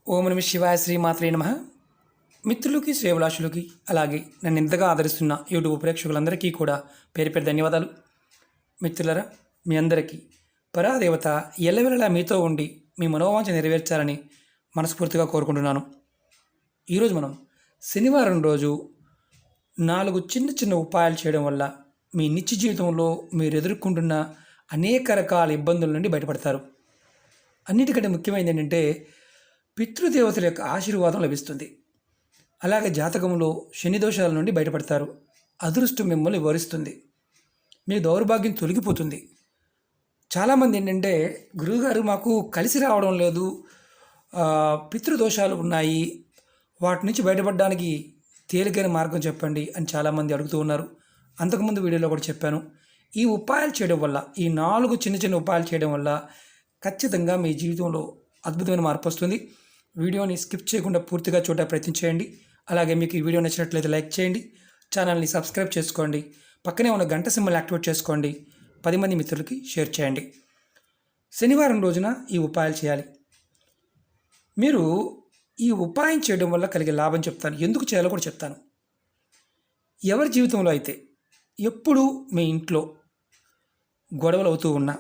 ఓం నమ శివాయ శ్రీమాత్రే నమః. మిత్రులకి శ్రేయభిలాషులకి అలాగే నన్ను ఇంతగా ఆదరిస్తున్న యూట్యూబ్ ప్రేక్షకులందరికీ కూడా పేరు పేరు ధన్యవాదాలు. మిత్రులరా, మీ అందరికీ పరాదేవత ఎల్లవెల్లలా మీతో ఉండి మీ మనోవాంఛ నెరవేర్చాలని మనస్ఫూర్తిగా కోరుకుంటున్నాను. ఈరోజు మనం శనివారం రోజు 4 చిన్న చిన్న ఉపాయాలు చేయడం వల్ల మీ నిత్య జీవితంలో మీరు ఎదుర్కొంటున్న అనేక రకాల ఇబ్బందుల నుండి బయటపడతారు. అన్నిటికంటే ముఖ్యమైనది ఏంటంటే పితృదేవతల యొక్క ఆశీర్వాదం లభిస్తుంది. అలాగే జాతకంలో శని దోషాల నుండి బయటపడతారు. అదృష్టం మిమ్మల్ని వరిస్తుంది. మీ దౌర్భాగ్యం తొలగిపోతుంది. చాలామంది ఏంటంటే, గురువుగారు మాకు కలిసి రావడం లేదు, పితృదోషాలు ఉన్నాయి, వాటి నుంచి బయటపడడానికి తేలికైన మార్గం చెప్పండి అని చాలామంది అడుగుతూ ఉన్నారు. అంతకుముందు వీడియోలో కూడా చెప్పాను. ఈ ఉపాయాలు చేయడం వల్ల, ఈ 4 చిన్న చిన్న ఉపాయాలు చేయడం వల్ల ఖచ్చితంగా మీ జీవితంలో అద్భుతమైన మార్పు వస్తుంది. వీడియోని స్కిప్ చేయకుండా పూర్తిగా చూడడానికి ప్రయత్నం చేయండి. అలాగే మీకు ఈ వీడియో నచ్చినట్లయితే లైక్ చేయండి, ఛానల్ని సబ్స్క్రైబ్ చేసుకోండి, పక్కనే ఉన్న గంట సింబల్ యాక్టివేట్ చేసుకోండి, 10 మంది మిత్రులకి షేర్ చేయండి. శనివారం రోజున ఈ ఉపాయాలు చేయాలి. మీరు ఈ ఉపాయం చేయడం వల్ల కలిగే లాభం చెప్తాను, ఎందుకు చేయాలో కూడా చెప్తాను. ఎవరి జీవితంలో అయితే ఎప్పుడూ మీ ఇంట్లో గొడవలు అవుతూ ఉన్నా,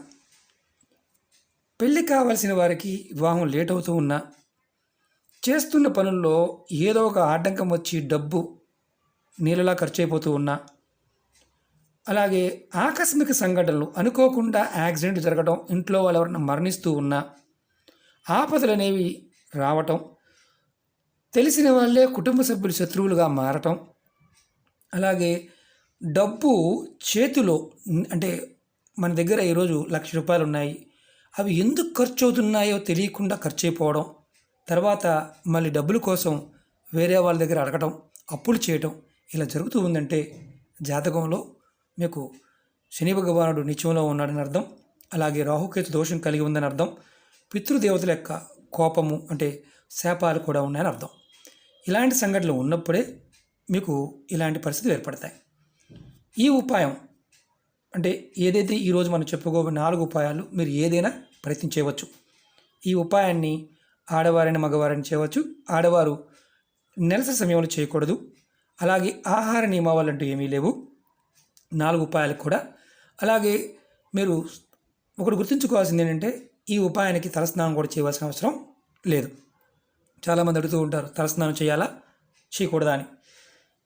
పెళ్ళి కావాల్సిన వారికి వివాహం లేట్ అవుతూ ఉన్నా, చేస్తున్న పనుల్లో ఏదో ఒక ఆటంకం వచ్చి డబ్బు నీళ్ళలా ఖర్చు అయిపోతూ ఉన్నా, అలాగే ఆకస్మిక సంఘటనలు, అనుకోకుండా యాక్సిడెంట్ జరగడం, ఇంట్లో వాళ్ళు ఎవరైనా మరణిస్తూ ఉన్నా, ఆపదలు అనేవి రావటం, తెలిసిన వాళ్ళే కుటుంబ సభ్యులు శత్రువులుగా మారటం, అలాగే డబ్బు చేతిలో అంటే మన దగ్గర ఈరోజు ₹1,00,000 ఉన్నాయి, అవి ఎందుకు ఖర్చు అవుతున్నాయో తెలియకుండా ఖర్చు అయిపోవడం, తర్వాత మళ్ళీ డబ్బుల కోసం వేరే వాళ్ళ దగ్గర అడగటం, అప్పులు చేయటం, ఇలా జరుగుతూ ఉందంటే జాతకంలో మీకు శని భగవానుడు నిత్యంలో ఉన్నాడని అర్థం. అలాగే రాహుకేతు దోషం కలిగి ఉందని అర్థం. పితృదేవతల యొక్క కోపము అంటే శాపాలు కూడా ఉన్నాయని అర్థం. ఇలాంటి సంఘటనలు ఉన్నప్పుడే మీకు ఇలాంటి పరిస్థితులు ఏర్పడతాయి. ఈ ఉపాయం అంటే ఏదైతే ఈరోజు మనం చెప్పుకోబోయే 4 ఉపాయాలు, మీరు ఏదైనా ప్రయత్నం చేయవచ్చు. ఈ ఉపాయాన్ని ఆడవారిని మగవారిని చేయవచ్చు. ఆడవారు నెలసరి సమయంలో చేయకూడదు. అలాగే ఆహార నియమాలు అంటూ ఏమీ లేవు 4 ఉపాయాలకు కూడా. అలాగే మీరు ఒకటి గుర్తుంచుకోవాల్సింది ఏంటంటే, ఈ ఉపాయానికి తలస్నానం కూడా చేయవలసిన అవసరం లేదు. చాలామంది అడుగుతూ ఉంటారు, తలస్నానం చేయాలా చేయకూడదా అని.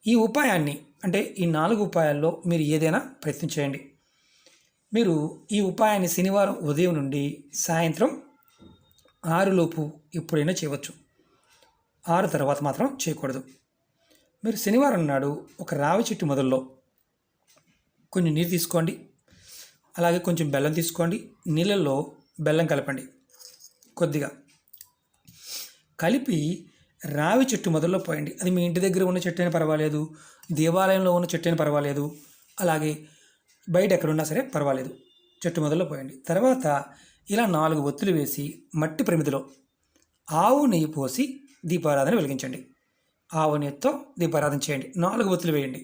ఈ ఉపాయాన్ని అంటే ఈ 4 ఉపాయాల్లో మీరు ఏదైనా ప్రయత్నం చేయండి. మీరు ఈ ఉపాయాన్ని శనివారం ఉదయం నుండి సాయంత్రం 6 లోపు ఎప్పుడైనా చేయవచ్చు. 6 తర్వాత మాత్రం చేయకూడదు. మీరు శనివారం నాడు ఒక రావి చెట్టు మొదల్లో కొంచెం నీరు తీసుకోండి, అలాగే కొంచెం బెల్లం తీసుకోండి, నీళ్ళల్లో బెల్లం కలపండి. కొద్దిగా కలిపి రావి చెట్టు మొదల్లో పోయండి. అది మీ ఇంటి దగ్గర ఉన్న చెట్టు అయినా పర్వాలేదు, దేవాలయంలో ఉన్న చెట్టు అయినా పర్వాలేదు, అలాగే బయట ఎక్కడున్నా సరే పర్వాలేదు, చెట్టు మొదల్లో పోయండి. తర్వాత ఇలా 4 ఒత్తులు వేసి మట్టి ప్రమిదిలో ఆవు నెయ్యి పోసి దీపారాధన వెలిగించండి. ఆవు నెయ్యితో దీపారాధన చేయండి. 4 ఒత్తులు వేయండి.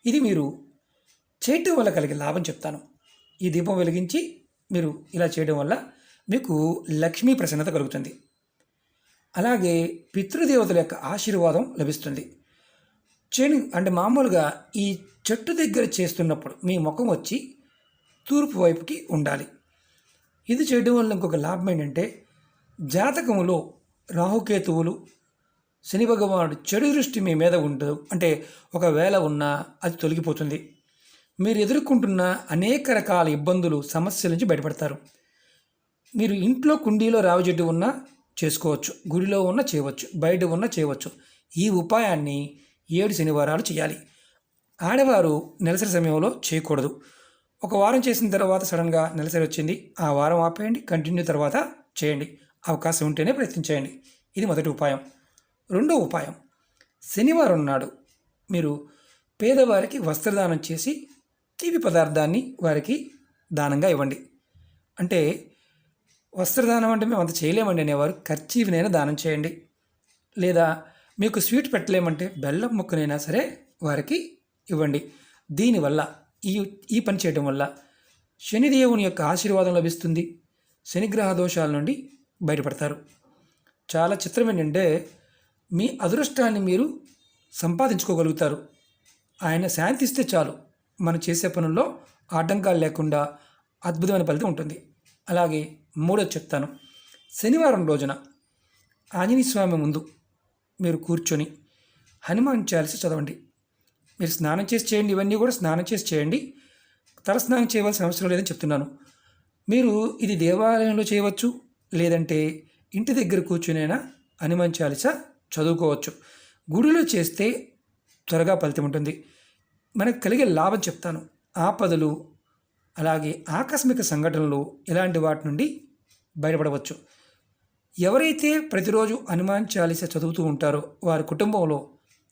ఇది మీరు చేయటం వల్ల కలిగే లాభం చెప్తాను. ఈ దీపం వెలిగించి మీరు ఇలా చేయడం వల్ల మీకు లక్ష్మీ ప్రసన్నత కలుగుతుంది. అలాగే పితృదేవతల యొక్క ఆశీర్వాదం లభిస్తుంది. అంటే మామూలుగా ఈ చెట్టు దగ్గర చేస్తున్నప్పుడు మీ ముఖం వచ్చి తూర్పు వైపుకి ఉండాలి. ఇది చేయడం వల్ల ఇంకొక లాభం ఏంటంటే, జాతకంలో రాహుకేతువులు, శని భగవానుడు చెడు దృష్టి మీ మీద ఉండదు, అంటే ఒకవేళ ఉన్నా అది తొలగిపోతుంది. మీరు ఎదుర్కొంటున్న అనేక రకాల ఇబ్బందులు, సమస్యల నుంచి బయటపడతారు. మీరు ఇంట్లో కుండీలో రావి చెట్టు ఉన్నా చేసుకోవచ్చు, గుడిలో ఉన్న చేయవచ్చు, బయట ఉన్న చేయవచ్చు. ఈ ఉపాయాన్ని 7 శనివారాలు చేయాలి. ఆడవారు నెలసరి సమయంలో చేయకూడదు. ఒక వారం చేసిన తర్వాత సడన్గా నెలసరి వచ్చింది, ఆ వారం ఆపేయండి, కంటిన్యూ తర్వాత చేయండి. అవకాశం ఉంటేనే ప్రయత్నించేయండి. ఇది మొదటి ఉపాయం. రెండో ఉపాయం, శనివారం నాడు మీరు పేదవారికి వస్త్రదానం చేసి తీపి పదార్థాన్ని వారికి దానంగా ఇవ్వండి. అంటే వస్త్రదానం అంటే మేము అంత చేయలేమండి అనేవారు కర్చీఫ్నైనా దానం చేయండి. లేదా మీకు స్వీట్ పెట్టలేమంటే బెల్లం ముక్కనైనా సరే వారికి ఇవ్వండి. దీనివల్ల ఈ పని చేయడం వల్ల శనిదేవుని యొక్క ఆశీర్వాదం లభిస్తుంది. శనిగ్రహ దోషాల నుండి బయటపడతారు. చాలా చిత్రం ఏంటంటే మీ అదృష్టాన్ని మీరు సంపాదించుకోగలుగుతారు. ఆయన శాంతిస్తే చాలు మనం చేసే పనుల్లో ఆటంకాలు లేకుండా అద్భుతమైన ఫలితం ఉంటుంది. అలాగే మూడోది చెప్తాను. శనివారం రోజున ఆంజనేయ స్వామి ముందు మీరు కూర్చొని హనుమాన్ చాలీసా చదవండి. మీరు స్నానం చేసి చేయండి, ఇవన్నీ కూడా స్నానం చేసి చేయండి. తలస్నానం చేయవలసిన అవసరం లేదని చెప్తున్నాను. మీరు ఇది దేవాలయంలో చేయవచ్చు, లేదంటే ఇంటి దగ్గర కూర్చునైనా హనుమాన్ చాలీసా చదువుకోవచ్చు. గుడిలో చేస్తే త్వరగా ఫలితం ఉంటుంది. మనకు కలిగే లాభం చెప్తాను. ఆపదలు అలాగే ఆకస్మిక సంఘటనలు ఇలాంటి వాటి నుండి బయటపడవచ్చు. ఎవరైతే ప్రతిరోజు హనుమాన్ చాలీసా చదువుతూ ఉంటారో వారి కుటుంబంలో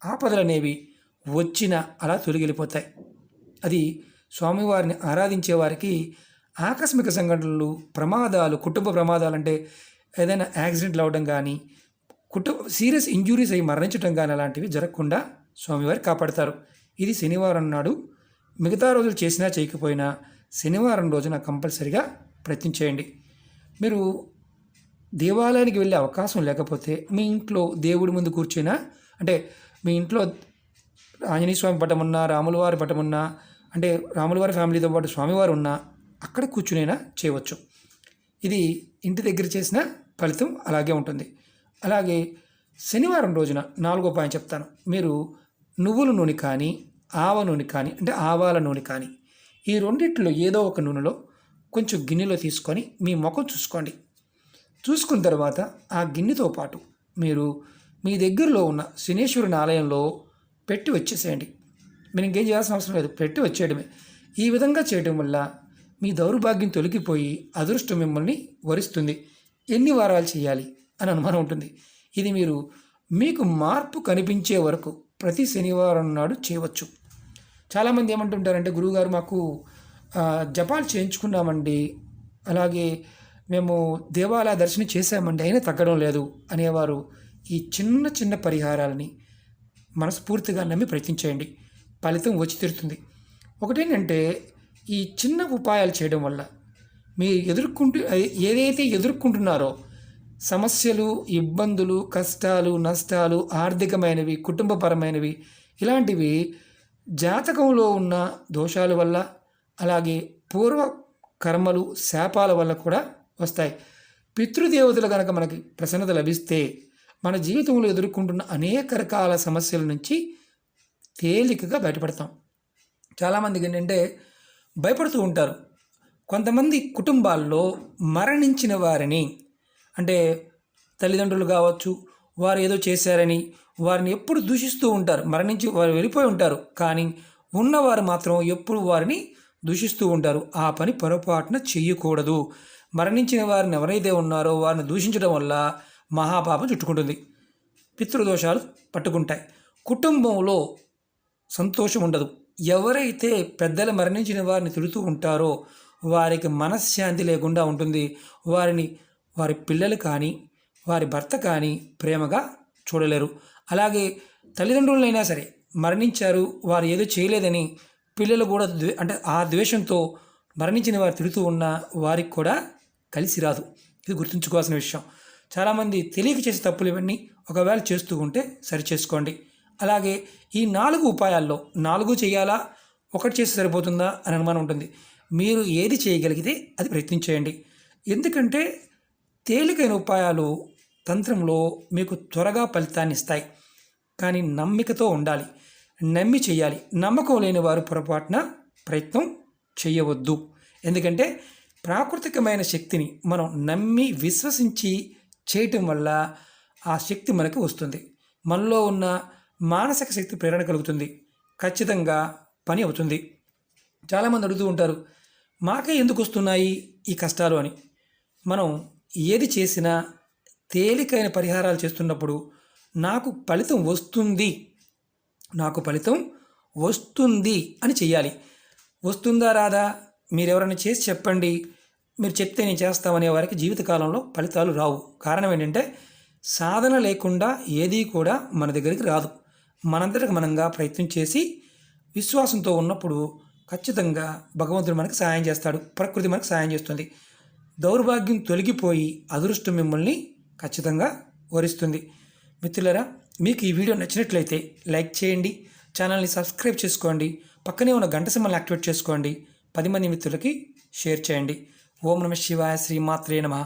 ఆపదలు అనేవి వచ్చినా అలా తొలగిపోతాయి. అది స్వామివారిని ఆరాధించే వారికి ఆకస్మిక సంఘటనలు, ప్రమాదాలు, కుటుంబ ప్రమాదాలు అంటే ఏదైనా యాక్సిడెంట్లు అవ్వడం కానీ, సీరియస్ ఇంజ్యూరీస్ అయ్యి మరణించడం కానీ అలాంటివి జరగకుండా స్వామివారు కాపాడతారు. ఇది శనివారం నాడు. మిగతా రోజులు చేసినా చేయకపోయినా శనివారం రోజున కంపల్సరిగా ప్రయత్నం చేయండి. మీరు దేవాలయానికి వెళ్ళే అవకాశం లేకపోతే మీ ఇంట్లో దేవుడి ముందు కూర్చున్నా, అంటే మీ ఇంట్లో ఆంజనేయ స్వామి పటం ఉన్నా, రాముల వారి పటం ఉన్నా, అంటే రాముల వారి ఫ్యామిలీతో పాటు స్వామివారు ఉన్నా అక్కడ కూర్చునైనా చేయవచ్చు. ఇది ఇంటి దగ్గర చేసిన ఫలితం అలాగే ఉంటుంది. అలాగే శనివారం రోజున నాలుగో పాయింట్ చెప్తాను. మీరు నువ్వుల నూనె కానీ, ఆవ నూనె కానీ, అంటే ఆవాల నూనె కానీ, ఈ రెండిట్లో ఏదో ఒక నూనెలో కొంచెం గిన్నెలో తీసుకొని మీ ముఖం చూసుకోండి. చూసుకున్న తర్వాత ఆ గిన్నెతో పాటు మీరు మీ దగ్గరలో ఉన్న శనీశ్వరుని ఆలయంలో పెట్టి వచ్చేసేయండి. మీరు ఇంకేం చేయాల్సిన అవసరం లేదు, పెట్టి వచ్చేయడమే. ఈ విధంగా చేయడం వల్ల మీ దౌర్భాగ్యం తొలగిపోయి అదృష్టం మిమ్మల్ని వరిస్తుంది. ఎన్ని వారాలు చేయాలి అని అనుమానం ఉంటుంది. ఇది మీరు మీకు మార్పు కనిపించే వరకు ప్రతి శనివారం నాడు చేయవచ్చు. చాలామంది ఏమంటుంటారంటే, గురువుగారు మాకు జపాలు చేయించుకున్నామండి, అలాగే మేము దేవాలయ దర్శనం చేశామండి, అయినా తగ్గడం లేదు అనేవారు ఈ చిన్న చిన్న పరిహారాలని మనస్ఫూర్తిగా నమ్మి ప్రయత్నించేయండి. ఫలితం వచ్చి తీరుతుంది. ఒకటేంటంటే, ఈ చిన్న ఉపాయాలు చేయడం వల్ల మీరు ఏదైతే ఎదుర్కొంటున్నారో సమస్యలు, ఇబ్బందులు, కష్టాలు, నష్టాలు, ఆర్థికమైనవి, కుటుంబపరమైనవి, ఇలాంటివి జాతకంలో ఉన్న దోషాల వల్ల, అలాగే పూర్వ కర్మలు, శాపాల వల్ల కూడా వస్తాయి. పితృదేవతలు కనుక మనకి ప్రసన్నత లభిస్తే మన జీవితంలో ఎదుర్కొంటున్న అనేక రకాల సమస్యల నుంచి తేలికగా బయటపడతాం. చాలామందికి ఏంటంటే భయపడుతూ ఉంటారు. కొంతమంది కుటుంబాల్లో మరణించిన వారిని, అంటే తల్లిదండ్రులు కావచ్చు, వారు ఏదో చేశారని వారిని ఎప్పుడు దూషిస్తూ ఉంటారు. మరణించి వారు వెళ్ళిపోయి ఉంటారు, కానీ ఉన్నవారు మాత్రం ఎప్పుడు వారిని దూషిస్తూ ఉంటారు. ఆ పని పొరపాటున చెయ్యకూడదు. మరణించిన వారిని ఎవరైతే ఉన్నారో వారిని దూషించడం వల్ల మహాపాపం చుట్టుకుంటుంది, పితృదోషాలు పట్టుకుంటాయి, కుటుంబంలో సంతోషం ఉండదు. ఎవరైతే పెద్దలు మరణించిన వారిని తిడుతూ ఉంటారో వారికి మనశ్శాంతి లేకుండా ఉంటుంది. వారి పిల్లలు కానీ, వారి భర్త కానీ ప్రేమగా చూడలేరు. అలాగే తల్లిదండ్రులైనా సరే మరణించారు, వారు ఏదో చేయలేదని పిల్లలు కూడా అంటే ఆ ద్వేషంతో మరణించిన వారు తిడుతూ ఉన్న వారికి కూడా కలిసి రాదు. ఇది గుర్తుంచుకోవాల్సిన విషయం. చాలామంది తెలియక చేసే తప్పులు ఇవన్నీ ఒకవేళ చేస్తూ ఉంటే సరిచేసుకోండి. అలాగే ఈ 4 ఉపాయాల్లో 4 చేయాలా, ఒకటి చేసి సరిపోతుందా అని అనుమానం ఉంటుంది. మీరు ఏది చేయగలిగితే అది ప్రయత్నించేయండి. ఎందుకంటే తేలికైన ఉపాయాలు తంత్రంలో మీకు త్వరగా ఫలితాన్ని ఇస్తాయి. కానీ నమ్మికతో ఉండాలి, నమ్మి చేయాలి. నమ్మకం లేని వారు పొరపాటున ప్రయత్నం చేయవద్దు. ఎందుకంటే ప్రాకృతికమైన శక్తిని మనం నమ్మి విశ్వసించి చేయటం వల్ల ఆ శక్తి మనకు వస్తుంది. మనలో ఉన్న మానసిక శక్తి ప్రేరణ కలుగుతుంది, ఖచ్చితంగా పని అవుతుంది. చాలామంది అడుగుతూ ఉంటారు, మాకే ఎందుకు వస్తున్నాయి ఈ కష్టాలు అని. మనం ఏది చేసినా తేలికైన పరిహారాలు చేస్తున్నప్పుడు నాకు ఫలితం వస్తుంది అని చెయ్యాలి. వస్తుందా రాదా మీరు ఎవరైనా చేసి చెప్పండి, మీరు చెప్తే నేను చేస్తామనే వారికి జీవితకాలంలో ఫలితాలు రావు. కారణం ఏంటంటే సాధన లేకుండా ఏదీ కూడా మన దగ్గరికి రాదు. మనంతటికి మనంగా ప్రయత్నం చేసి విశ్వాసంతో ఉన్నప్పుడు ఖచ్చితంగా భగవంతుడు మనకు సహాయం చేస్తాడు, ప్రకృతి మనకు సహాయం చేస్తుంది. దౌర్భాగ్యం తొలగిపోయి అదృష్టం మిమ్మల్ని ఖచ్చితంగా వరిస్తుంది. మిత్రులారా, మీకు ఈ వీడియో నచ్చినట్లయితే లైక్ చేయండి, ఛానల్ని సబ్స్క్రైబ్ చేసుకోండి, పక్కనే ఉన్న గంట సింబల్ని యాక్టివేట్ చేసుకోండి, 10 మంది మిత్రులకి షేర్ చేయండి. ఓం నమః శివాయ, శ్రీమాత్రే నమః.